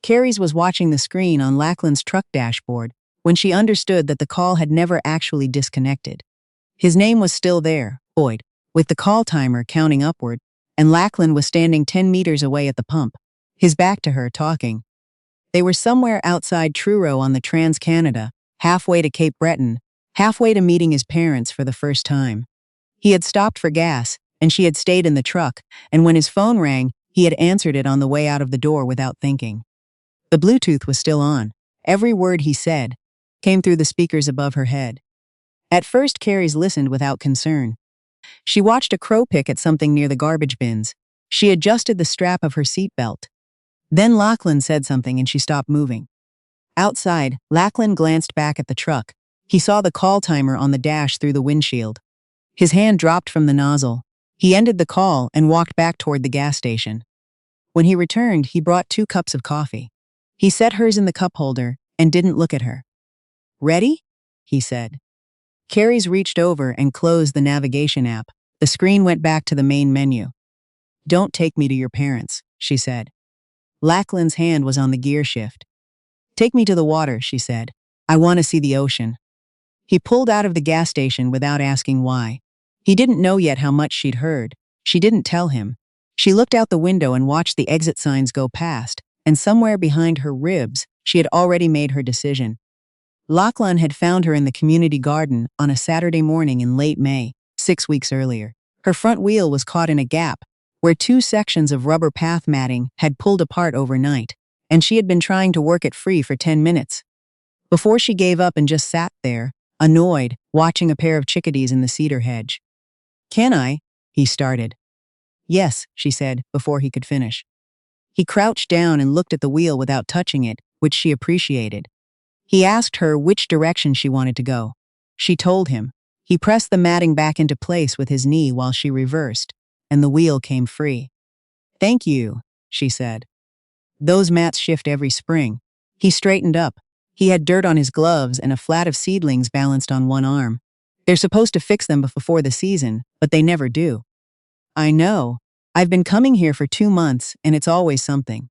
Carys was watching the screen on Lachlan's truck dashboard when she understood that the call had never actually disconnected. His name was still there, Boyd, with the call timer counting upward, and Lachlan was standing 10 meters away at the pump, his back to her, talking. They were somewhere outside Truro on the Trans-Canada, halfway to Cape Breton, halfway to meeting his parents for the first time. He had stopped for gas, and she had stayed in the truck, and when his phone rang, he had answered it on the way out of the door without thinking. The Bluetooth was still on. Every word he said came through the speakers above her head. At first, Carys listened without concern. She watched a crow pick at something near the garbage bins. She adjusted the strap of her seatbelt. Then Lachlan said something and she stopped moving. Outside, Lachlan glanced back at the truck. He saw the call timer on the dash through the windshield. His hand dropped from the nozzle. He ended the call and walked back toward the gas station. When he returned, he brought 2 cups of coffee. He set hers in the cup holder and didn't look at her. "Ready?" he said. Carys reached over and closed the navigation app. The screen went back to the main menu. "Don't take me to your parents," she said. Lachlan's hand was on the gear shift. "Take me to the water," she said. "I want to see the ocean." He pulled out of the gas station without asking why. He didn't know yet how much she'd heard. She didn't tell him. She looked out the window and watched the exit signs go past, and somewhere behind her ribs, she had already made her decision. Lachlan had found her in the community garden on a Saturday morning in late May, 6 weeks earlier. Her front wheel was caught in a gap where 2 sections of rubber path matting had pulled apart overnight, and she had been trying to work it free for 10 minutes. Before she gave up and just sat there, annoyed, watching a pair of chickadees in the cedar hedge. "Can I?" he started. "Yes," she said, before he could finish. He crouched down and looked at the wheel without touching it, which she appreciated. He asked her which direction she wanted to go. She told him. He pressed the matting back into place with his knee while she reversed, and the wheel came free. "Thank you," she said. "Those mats shift every spring." He straightened up. He had dirt on his gloves and a flat of seedlings balanced on one arm. "They're supposed to fix them before the season, but they never do." "I know. I've been coming here for 2 months, and it's always something."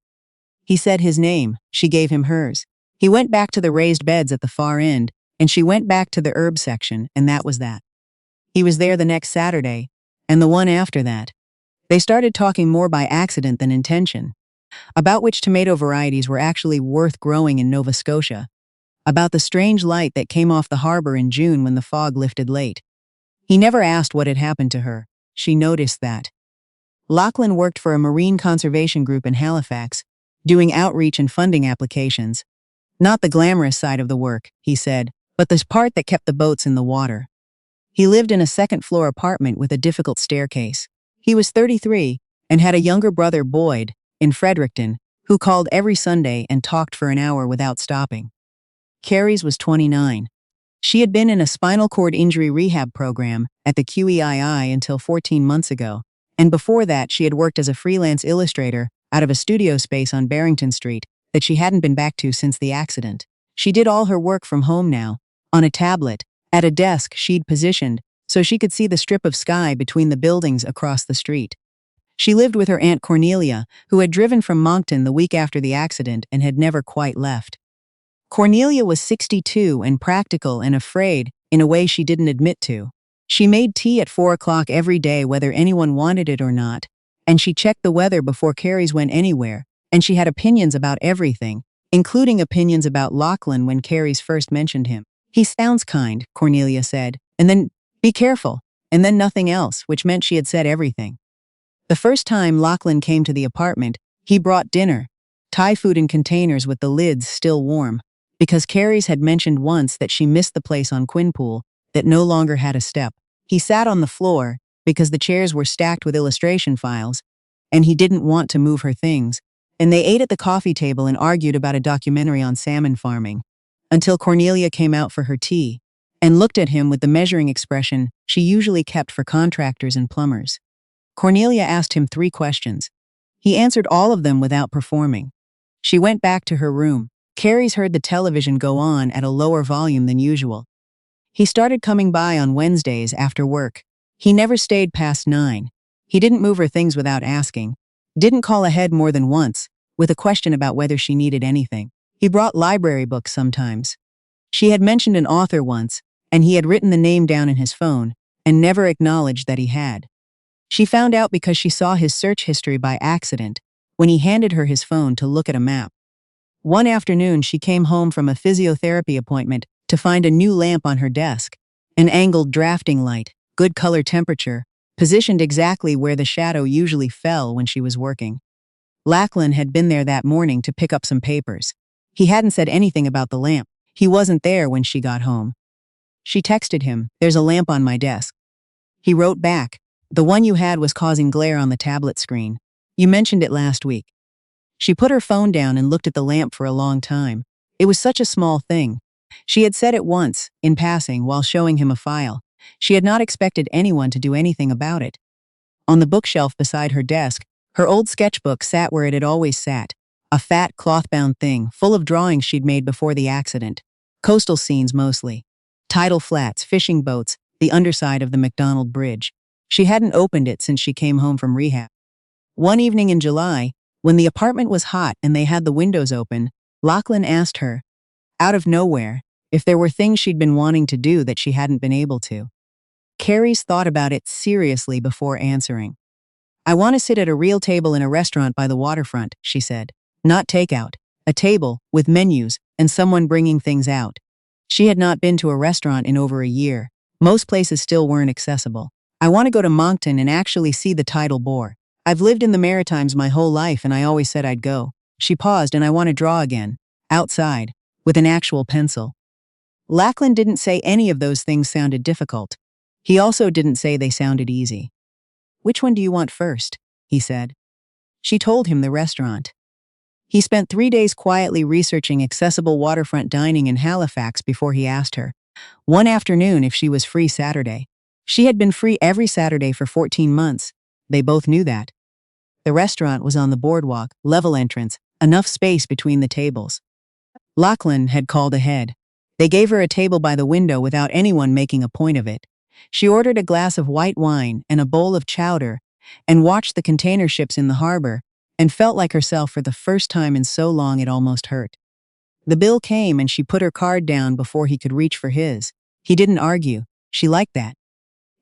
He said his name. She gave him hers. He went back to the raised beds at the far end, and she went back to the herb section, and that was that. He was there the next Saturday, and the one after that. They started talking more by accident than intention, about which tomato varieties were actually worth growing in Nova Scotia, about the strange light that came off the harbour in June when the fog lifted late. He never asked what had happened to her. She noticed that. Lachlan worked for a marine conservation group in Halifax, doing outreach and funding applications. Not the glamorous side of the work, he said, but the part that kept the boats in the water. He lived in a second-floor apartment with a difficult staircase. He was 33 and had a younger brother, Boyd, in Fredericton, who called every Sunday and talked for an hour without stopping. Carys was 29. She had been in a spinal cord injury rehab program at the QEII until 14 months ago, and before that she had worked as a freelance illustrator out of a studio space on Barrington Street that she hadn't been back to since the accident. She did all her work from home now, on a tablet, at a desk she'd positioned so she could see the strip of sky between the buildings across the street. She lived with her Aunt Cornelia, who had driven from Moncton the week after the accident and had never quite left. Cornelia was 62 and practical and afraid in a way she didn't admit to. She made tea at 4 o'clock every day whether anyone wanted it or not, and she checked the weather before Carys went anywhere, and she had opinions about everything, including opinions about Lachlan when Carys first mentioned him. "He sounds kind," Cornelia said, and then, "Be careful," and then nothing else, which meant she had said everything. The first time Lachlan came to the apartment, he brought dinner, Thai food in containers with the lids still warm, because Carys had mentioned once that she missed the place on Quinpool that no longer had a step. He sat on the floor, because the chairs were stacked with illustration files, and he didn't want to move her things, and they ate at the coffee table and argued about a documentary on salmon farming, until Cornelia came out for her tea, and looked at him with the measuring expression she usually kept for contractors and plumbers. Cornelia asked him 3 questions. He answered all of them without performing. She went back to her room. Carys heard the television go on at a lower volume than usual. He started coming by on Wednesdays after work. He never stayed past 9. He didn't move her things without asking. Didn't call ahead more than once, with a question about whether she needed anything. He brought library books sometimes. She had mentioned an author once, and he had written the name down in his phone, and never acknowledged that he had. She found out because she saw his search history by accident when he handed her his phone to look at a map. One afternoon, she came home from a physiotherapy appointment to find a new lamp on her desk, an angled drafting light, good color temperature, positioned exactly where the shadow usually fell when she was working. Lachlan had been there that morning to pick up some papers. He hadn't said anything about the lamp. He wasn't there when she got home. She texted him, "There's a lamp on my desk." He wrote back, "The one you had was causing glare on the tablet screen. You mentioned it last week." She put her phone down and looked at the lamp for a long time. It was such a small thing. She had said it once, in passing, while showing him a file. She had not expected anyone to do anything about it. On the bookshelf beside her desk, her old sketchbook sat where it had always sat, a fat, cloth-bound thing, full of drawings she'd made before the accident. Coastal scenes mostly. Tidal flats, fishing boats, the underside of the McDonald Bridge. She hadn't opened it since she came home from rehab. One evening in July, when the apartment was hot and they had the windows open, Lachlan asked her, out of nowhere, if there were things she'd been wanting to do that she hadn't been able to. Carys thought about it seriously before answering. "I want to sit at a real table in a restaurant by the waterfront," she said. "Not takeout. A table, with menus, and someone bringing things out." She had not been to a restaurant in over a year. Most places still weren't accessible. "I want to go to Moncton and actually see the tidal bore. I've lived in the Maritimes my whole life and I always said I'd go." She paused, "And I want to draw again. Outside. With an actual pencil." Lachlan didn't say any of those things sounded difficult. He also didn't say they sounded easy. "Which one do you want first?" he said. She told him the restaurant. He spent 3 days quietly researching accessible waterfront dining in Halifax before he asked her, one afternoon, if she was free Saturday. She had been free every Saturday for 14 months. They both knew that. The restaurant was on the boardwalk, level entrance, enough space between the tables. Lachlan had called ahead. They gave her a table by the window without anyone making a point of it. She ordered a glass of white wine and a bowl of chowder and watched the container ships in the harbor and felt like herself for the first time in so long it almost hurt. The bill came and she put her card down before he could reach for his. He didn't argue. She liked that.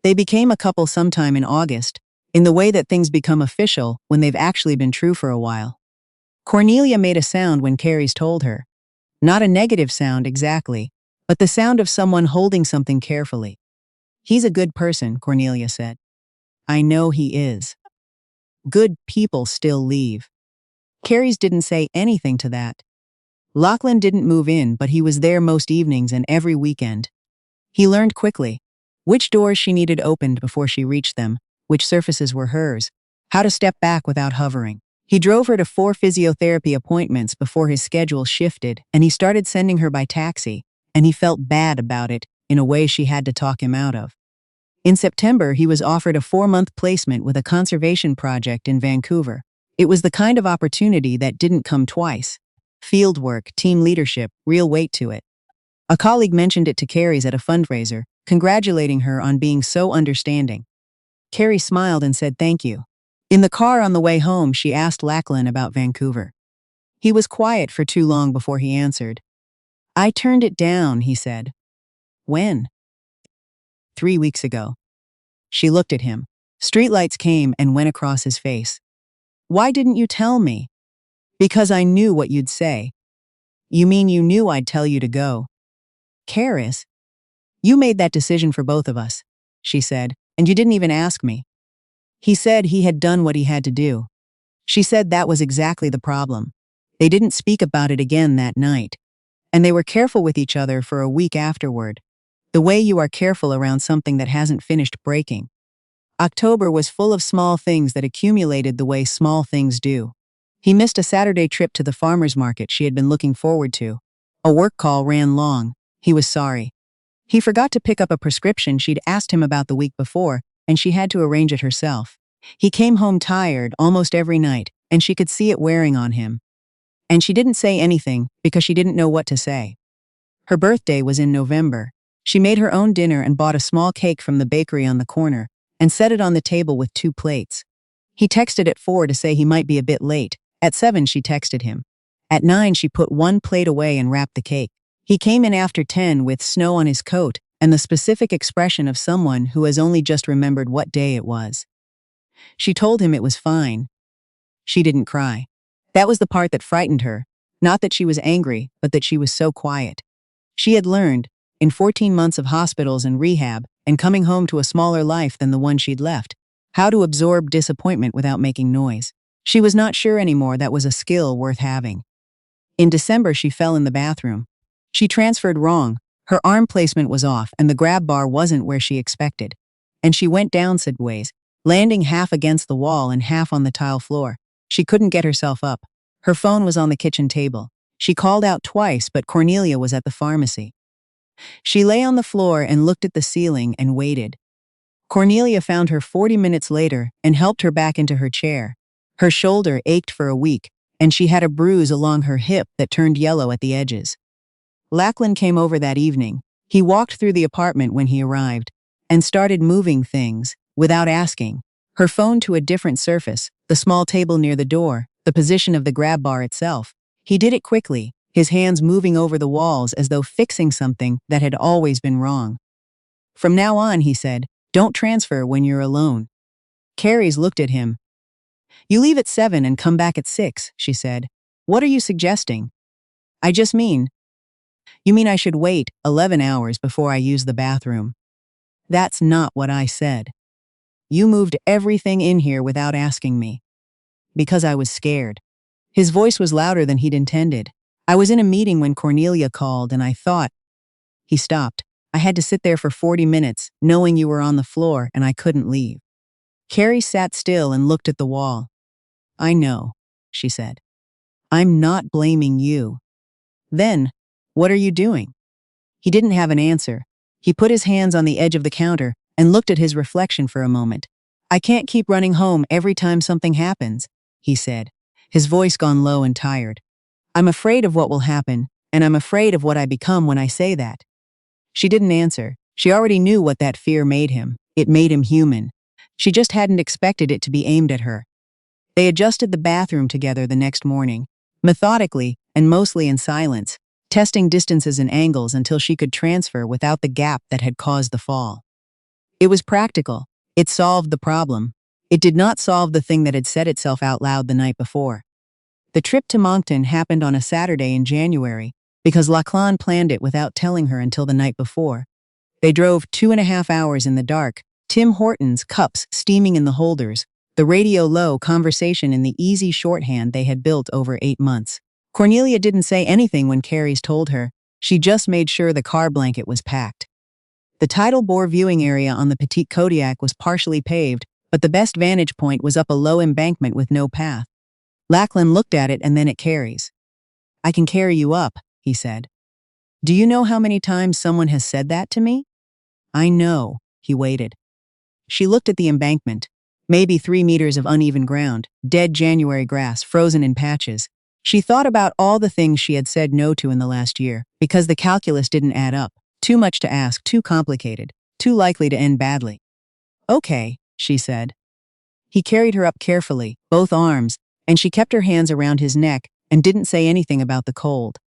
They became a couple sometime in August, in the way that things become official when they've actually been true for a while. Cornelia made a sound when Carys told her. Not a negative sound exactly, but the sound of someone holding something carefully. "He's a good person," Cornelia said. "I know he is. Good people still leave." Carys didn't say anything to that. Lachlan didn't move in, but he was there most evenings and every weekend. He learned quickly which doors she needed opened before she reached them, which surfaces were hers, how to step back without hovering. He drove her to 4 physiotherapy appointments before his schedule shifted, and he started sending her by taxi, and he felt bad about it in a way she had to talk him out of. In September, he was offered a 4-month placement with a conservation project in Vancouver. It was the kind of opportunity that didn't come twice. Field work, team leadership, real weight to it. A colleague mentioned it to Carys at a fundraiser, congratulating her on being so understanding. Carys smiled and said thank you. In the car on the way home, she asked Lachlan about Vancouver. He was quiet for too long before he answered. "I turned it down," he said. "When?" 3 weeks ago. She looked at him. Streetlights came and went across his face. "Why didn't you tell me?" "Because I knew what you'd say." "You mean you knew I'd tell you to go?" "Carys, you made that decision for both of us," she said, "and you didn't even ask me." He said he had done what he had to do. She said that was exactly the problem. They didn't speak about it again that night. And they were careful with each other for a week afterward. The way you are careful around something that hasn't finished breaking. October was full of small things that accumulated the way small things do. He missed a Saturday trip to the farmer's market she had been looking forward to. A work call ran long. He was sorry. He forgot to pick up a prescription she'd asked him about the week before, and she had to arrange it herself. He came home tired almost every night, and she could see it wearing on him. And she didn't say anything because she didn't know what to say. Her birthday was in November. She made her own dinner and bought a small cake from the bakery on the corner and set it on the table with 2 plates. He texted at 4 to say he might be a bit late, At 7, she texted him. At 9, she put one plate away and wrapped the cake. He came in after 10 with snow on his coat and the specific expression of someone who has only just remembered what day it was. She told him it was fine. She didn't cry. That was the part that frightened her. Not that she was angry, but that she was so quiet. She had learned, in 14 months of hospitals and rehab, and coming home to a smaller life than the one she'd left, how to absorb disappointment without making noise. She was not sure anymore that was a skill worth having. In December, she fell in the bathroom. She transferred wrong. Her arm placement was off, and the grab bar wasn't where she expected. And she went down sideways, landing half against the wall and half on the tile floor. She couldn't get herself up. Her phone was on the kitchen table. She called out twice, but Cornelia was at the pharmacy. She lay on the floor and looked at the ceiling and waited. Cornelia found her 40 minutes later and helped her back into her chair. Her shoulder ached for a week, and she had a bruise along her hip that turned yellow at the edges. Lachlan came over that evening. He walked through the apartment when he arrived and started moving things without asking. Her phone to a different surface, the small table near the door, the position of the grab bar itself. He did it quickly, his hands moving over the walls as though fixing something that had always been wrong. From now on, he said, don't transfer when you're alone. Carys looked at him. You leave at 7 and come back at 6, she said. What are you suggesting? I just mean. You mean I should wait 11 hours before I use the bathroom? That's not what I said. You moved everything in here without asking me. Because I was scared. His voice was louder than he'd intended. I was in a meeting when Cornelia called and I thought. He stopped. I had to sit there for 40 minutes, knowing you were on the floor and I couldn't leave. Carey sat still and looked at the wall. I know, she said. I'm not blaming you. Then, what are you doing? He didn't have an answer. He put his hands on the edge of the counter and looked at his reflection for a moment. I can't keep running home every time something happens, he said, his voice gone low and tired. I'm afraid of what will happen, and I'm afraid of what I become when I say that. She didn't answer. She already knew what that fear made him. It made him human. She just hadn't expected it to be aimed at her. They adjusted the bathroom together the next morning, methodically and mostly in silence, testing distances and angles until she could transfer without the gap that had caused the fall. It was practical. It solved the problem. It did not solve the thing that had said itself out loud the night before. The trip to Moncton happened on a Saturday in January because Lachlan planned it without telling her until the night before. They drove 2.5 hours in the dark, Tim Hortons cups steaming in the holders, the radio low conversation in the easy shorthand they had built over 8 months. Cornelia didn't say anything when Carys told her. She just made sure the car blanket was packed. The tidal bore viewing area on the Petite Kodiak was partially paved, but the best vantage point was up a low embankment with no path. Lachlan looked at it and then at Carys. I can carry you up, he said. Do you know how many times someone has said that to me? I know, he waited. She looked at the embankment. Maybe 3 meters of uneven ground, dead January grass frozen in patches. She thought about all the things she had said no to in the last year, because the calculus didn't add up. Too much to ask, too complicated, too likely to end badly. Okay, she said. He carried her up carefully, both arms, and she kept her hands around his neck and didn't say anything about the cold.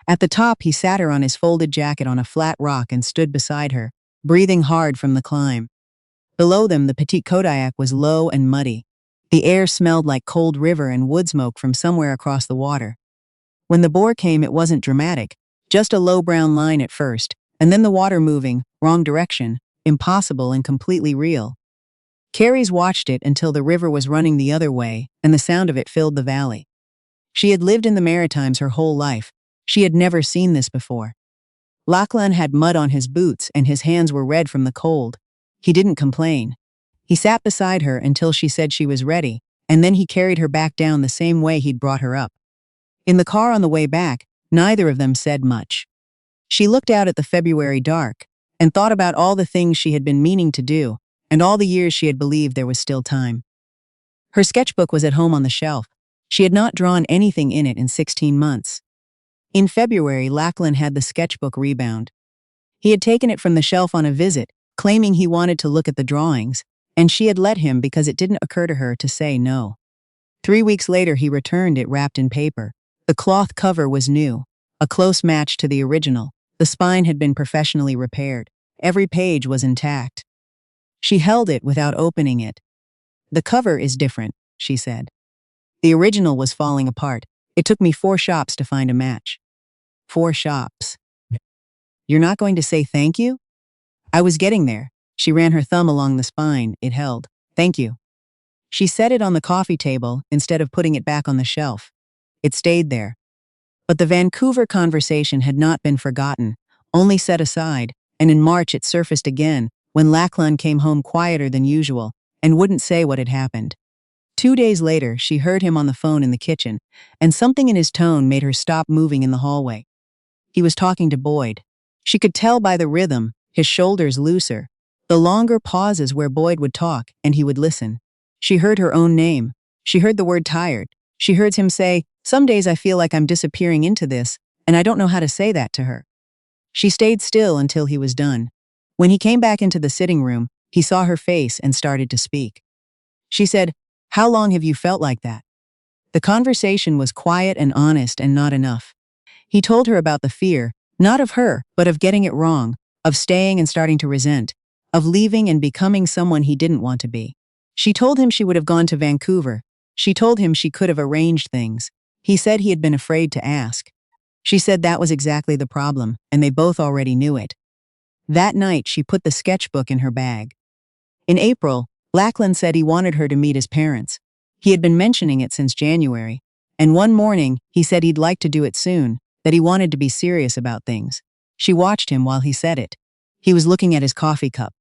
At the top, he sat her on his folded jacket on a flat rock and stood beside her, breathing hard from the climb. Below them, the Petite Kodiak was low and muddy. The air smelled like cold river and wood smoke from somewhere across the water. When the bore came, it wasn't dramatic, just a low brown line at first, and then the water moving, wrong direction, impossible and completely real. Carys watched it until the river was running the other way, and the sound of it filled the valley. She had lived in the Maritimes her whole life. She had never seen this before. Lachlan had mud on his boots and his hands were red from the cold. He didn't complain. He sat beside her until she said she was ready, and then he carried her back down the same way he'd brought her up. In the car on the way back, neither of them said much. She looked out at the February dark and thought about all the things she had been meaning to do and all the years she had believed there was still time. Her sketchbook was at home on the shelf. She had not drawn anything in it in 16 months. In February, Lachlan had the sketchbook rebound. He had taken it from the shelf on a visit, claiming he wanted to look at the drawings, and she had let him because it didn't occur to her to say no. 3 weeks later, he returned it wrapped in paper. The cloth cover was new, a close match to the original. The spine had been professionally repaired. Every page was intact. She held it without opening it. "The cover is different," she said. "The original was falling apart. It took me 4 shops to find a match." 4 shops. "You're not going to say thank you?" "I was getting there." She ran her thumb along the spine it held. "Thank you." She set it on the coffee table instead of putting it back on the shelf. It stayed there. But the Vancouver conversation had not been forgotten, only set aside, and in March it surfaced again when Lachlan came home quieter than usual and wouldn't say what had happened. 2 days later, she heard him on the phone in the kitchen, and something in his tone made her stop moving in the hallway. He was talking to Boyd. She could tell by the rhythm, his shoulders looser, the longer pauses where Boyd would talk and he would listen. She heard her own name. She heard the word tired. She heard him say, "Some days I feel like I'm disappearing into this, and I don't know how to say that to her." She stayed still until he was done. When he came back into the sitting room, he saw her face and started to speak. She said, "How long have you felt like that?" The conversation was quiet and honest and not enough. He told her about the fear, not of her, but of getting it wrong, of staying and starting to resent, of leaving and becoming someone he didn't want to be. She told him she would have gone to Vancouver. She told him she could have arranged things. He said he had been afraid to ask. She said that was exactly the problem, and they both already knew it. That night, she put the sketchbook in her bag. In April, Lachlan said he wanted her to meet his parents. He had been mentioning it since January, and one morning, he said he'd like to do it soon, that he wanted to be serious about things. She watched him while he said it. He was looking at his coffee cup.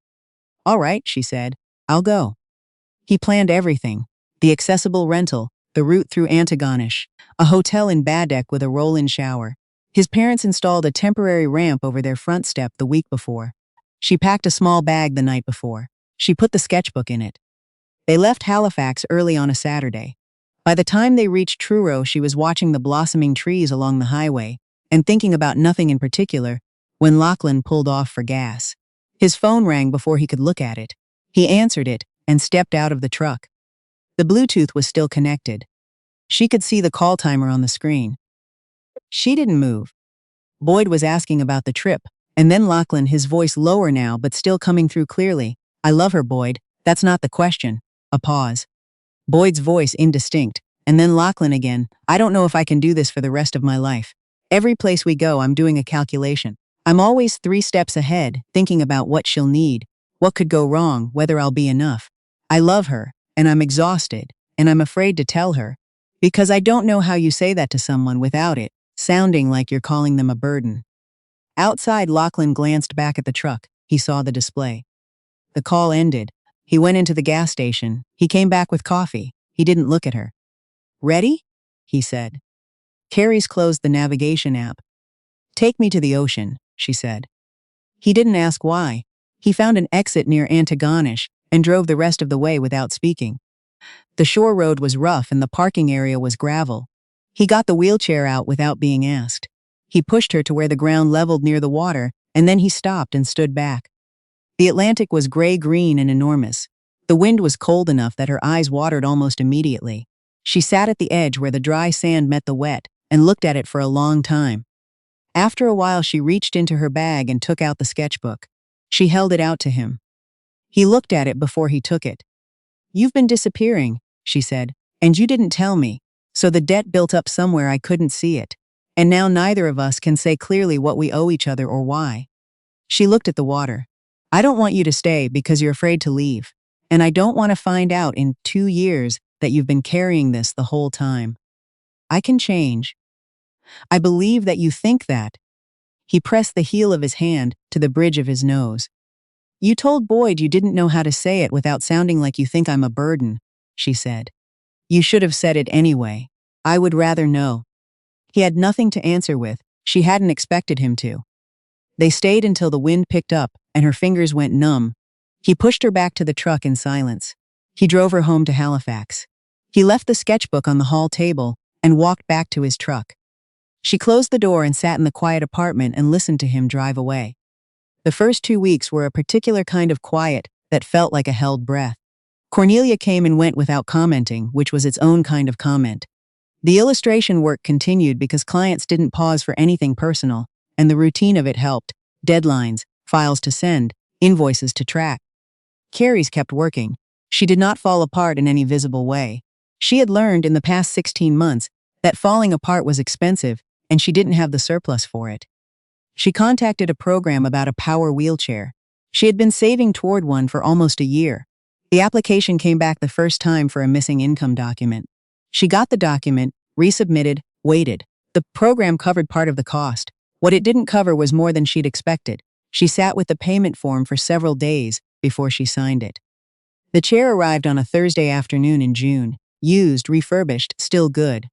"All right," she said, "I'll go." He planned everything: the accessible rental, the route through Antigonish, a hotel in Baddeck with a roll-in shower. His parents installed a temporary ramp over their front step the week before. She packed a small bag the night before. She put the sketchbook in it. They left Halifax early on a Saturday. By the time they reached Truro, she was watching the blossoming trees along the highway and thinking about nothing in particular when Lachlan pulled off for gas. His phone rang before he could look at it. He answered it and stepped out of the truck. The Bluetooth was still connected. She could see the call timer on the screen. She didn't move. Boyd was asking about the trip, and then Lachlan, his voice lower now but still coming through clearly. "I love her, Boyd. That's not the question." A pause. Boyd's voice indistinct, and then Lachlan again. "I don't know if I can do this for the rest of my life. Every place we go, I'm doing a calculation. I'm always 3 steps ahead, thinking about what she'll need, what could go wrong, whether I'll be enough. I love her, and I'm exhausted, and I'm afraid to tell her, because I don't know how you say that to someone without it sounding like you're calling them a burden." Outside, Lachlan glanced back at the truck. He saw the display. The call ended. He went into the gas station. He came back with coffee. He didn't look at her. "Ready?" he said. Carys closed the navigation app. "Take me to the ocean," she said. He didn't ask why. He found an exit near Antigonish and drove the rest of the way without speaking. The shore road was rough and the parking area was gravel. He got the wheelchair out without being asked. He pushed her to where the ground leveled near the water, and then he stopped and stood back. The Atlantic was gray-green and enormous. The wind was cold enough that her eyes watered almost immediately. She sat at the edge where the dry sand met the wet and looked at it for a long time. After a while, she reached into her bag and took out the sketchbook. She held it out to him. He looked at it before he took it. "You've been disappearing," she said, "and you didn't tell me. So the debt built up somewhere I couldn't see it. And now neither of us can say clearly what we owe each other or why." She looked at the water. "I don't want you to stay because you're afraid to leave. And I don't want to find out in 2 years that you've been carrying this the whole time. I can change. I believe that you think that." He pressed the heel of his hand to the bridge of his nose. "You told Boyd you didn't know how to say it without sounding like you think I'm a burden," she said. "You should have said it anyway. I would rather know." He had nothing to answer with. She hadn't expected him to. They stayed until the wind picked up and her fingers went numb. He pushed her back to the truck in silence. He drove her home to Halifax. He left the sketchbook on the hall table and walked back to his truck. She closed the door and sat in the quiet apartment and listened to him drive away. The first 2 weeks were a particular kind of quiet that felt like a held breath. Cornelia came and went without commenting, which was its own kind of comment. The illustration work continued because clients didn't pause for anything personal, and the routine of it helped. Deadlines, files to send, invoices to track. Carys kept working. She did not fall apart in any visible way. She had learned in the past 16 months that falling apart was expensive, and she didn't have the surplus for it. She contacted a program about a power wheelchair. She had been saving toward one for almost a year. The application came back the first time for a missing income document. She got the document, resubmitted, waited. The program covered part of the cost. What it didn't cover was more than she'd expected. She sat with the payment form for several days before she signed it. The chair arrived on a Thursday afternoon in June. Used, refurbished, still good.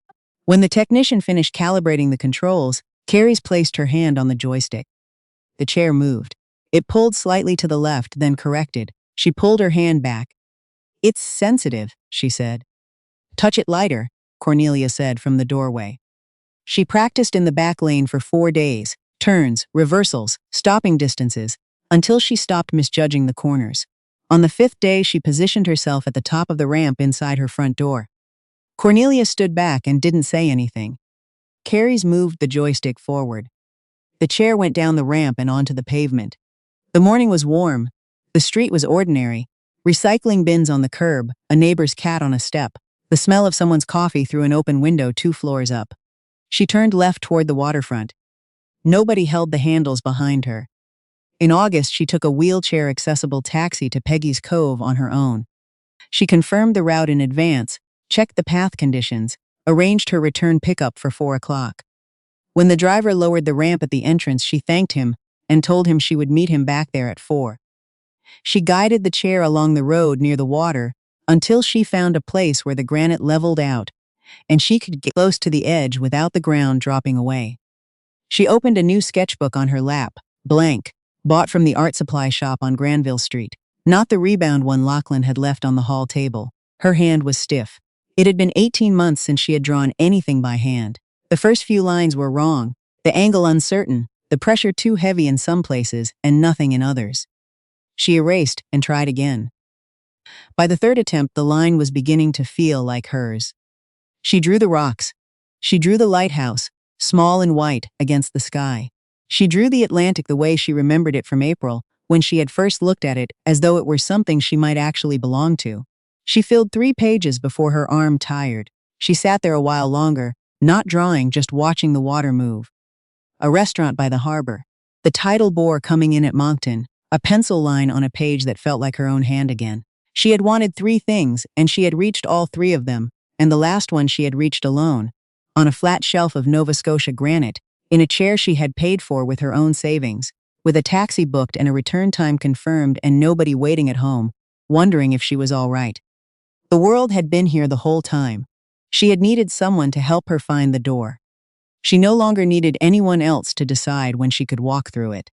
When the technician finished calibrating the controls, Carys placed her hand on the joystick. The chair moved. It pulled slightly to the left, then corrected. She pulled her hand back. "It's sensitive," she said. "Touch it lighter," Cornelia said from the doorway. She practiced in the back lane for 4 days, turns, reversals, stopping distances, until she stopped misjudging the corners. On the 5th day, she positioned herself at the top of the ramp inside her front door. Cornelia stood back and didn't say anything. Carys moved the joystick forward. The chair went down the ramp and onto the pavement. The morning was warm. The street was ordinary. Recycling bins on the curb, a neighbor's cat on a step, the smell of someone's coffee through an open window 2 floors up. She turned left toward the waterfront. Nobody held the handles behind her. In August, she took a wheelchair-accessible taxi to Peggy's Cove on her own. She confirmed the route in advance, checked the path conditions, arranged her return pickup for 4 o'clock. When the driver lowered the ramp at the entrance, she thanked him and told him she would meet him back there at 4. She guided the chair along the road near the water until she found a place where the granite leveled out and she could get close to the edge without the ground dropping away. She opened a new sketchbook on her lap, blank, bought from the art supply shop on Granville Street, not the rebound one Lachlan had left on the hall table. Her hand was stiff. It had been 18 months since she had drawn anything by hand. The first few lines were wrong, the angle uncertain, the pressure too heavy in some places and nothing in others. She erased and tried again. By the 3rd attempt, the line was beginning to feel like hers. She drew the rocks. She drew the lighthouse, small and white, against the sky. She drew the Atlantic the way she remembered it from April, when she had first looked at it as though it were something she might actually belong to. She filled 3 pages before her arm tired. She sat there a while longer, not drawing, just watching the water move. A restaurant by the harbor. The tidal bore coming in at Moncton. A pencil line on a page that felt like her own hand again. She had wanted 3 things, and she had reached all 3 of them, and the last one she had reached alone. On a flat shelf of Nova Scotia granite, in a chair she had paid for with her own savings, with a taxi booked and a return time confirmed and nobody waiting at home, wondering if she was all right. The world had been here the whole time. She had needed someone to help her find the door. She no longer needed anyone else to decide when she could walk through it.